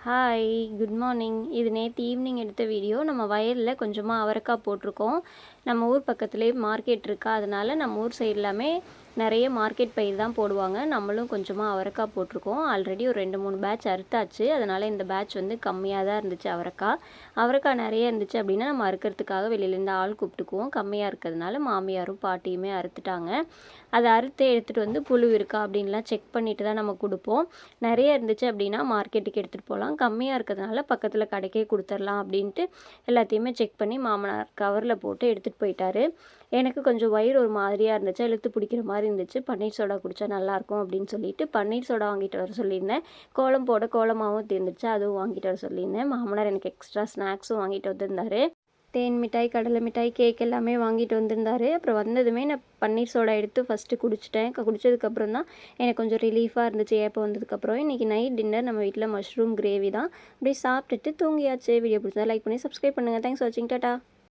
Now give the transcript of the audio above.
Hi, good morning. இது நேற்று evening எடுத்த வீடியோ. நம்ம வயலில் கொஞ்சமாக அவரைக்காய் போட்டிருக்கோம். நம்ம ஊர் பக்கத்துலேயே மார்க்கெட் இருக்கா, அதனால் நம்ம ஊர் சைடு எல்லாமே நிறைய மார்க்கெட் பயிர் தான் போடுவாங்க. நம்மளும் கொஞ்சமாக அவரைக்காய் போட்டிருக்கோம். ஆல்ரெடி ஒரு 2-3 பேட்ச் அறுத்தாச்சு. அதனால் இந்த பேட்ச் கம்மியாக தான் இருந்துச்சு. அவரைக்காய் நிறைய இருந்துச்சு அப்படின்னா நம்ம அறுக்கிறதுக்காக வெளியிலேருந்து ஆள் கூப்பிட்டுக்குவோம். கம்மியாக இருக்கிறதுனால மாமியாரும் பாட்டியுமே அறுத்துட்டாங்க. அதை அறுத்து எடுத்துகிட்டு புழு இருக்கா அப்படின்லாம் செக் பண்ணிவிட்டு தான் நம்ம கொடுப்போம். நிறைய இருந்துச்சு அப்படின்னா மார்க்கெட்டுக்கு எடுத்துகிட்டு போகலாம். கம்மியாக இருக்கிறதுனால பக்கத்தில் கடைக்கே கொடுத்துர்லாம் அப்படின்ட்டு எல்லாத்தையுமே செக் பண்ணி மாமனார் கவரில் போட்டு எடுத்துகிட்டு போயிட்டாரு. எனக்கு கொஞ்சம் வயிறு ஒரு மாதிரியாக இருந்துச்சு, இழுத்து பிடிக்கிற மாதிரி இருந்துச்சு. பன்னீர் சோடா குடித்தா நல்லாயிருக்கும் அப்படின்னு சொல்லிட்டு பன்னீர் சோடா வாங்கிட்டு வர சொல்லியிருந்தேன். கோலம் போட கோலமாகவும் தீர்ந்துச்சு, அதுவும் வாங்கிட்டு வர சொல்லியிருந்தேன். மாமனார் எனக்கு எக்ஸ்ட்ரா ஸ்நாக்ஸும் வாங்கிட்டு வந்திருந்தாரு. தேன் மிட்டாய், கடலை மிட்டாய், கேக் எல்லாமே வாங்கிட்டு வந்திருந்தாரு. அப்புறம் வந்ததுமே நான் பன்னீர் சோடா எடுத்து ஃபஸ்ட்டு குடிச்சிட்டேன். குடித்ததுக்கப்புறம் தான் எனக்கு கொஞ்சம் ரிலீஃபாக இருந்துச்சு ஏப்பம் வந்ததுக்கப்புறம். இன்றைக்கி நைட் டின்னர் நம்ம வீட்டில் மஷ்ரூம் கிரேவி தான். அப்படியே சாப்பிட்டுட்டு தூங்கியாச்சு. வீடியோ பிடிச்சதா லைக் பண்ணி சப்ஸ்கிரைப் பண்ணுங்கள். தேங்க்ஸ் ஃபார் வாட்சிங். டாடா.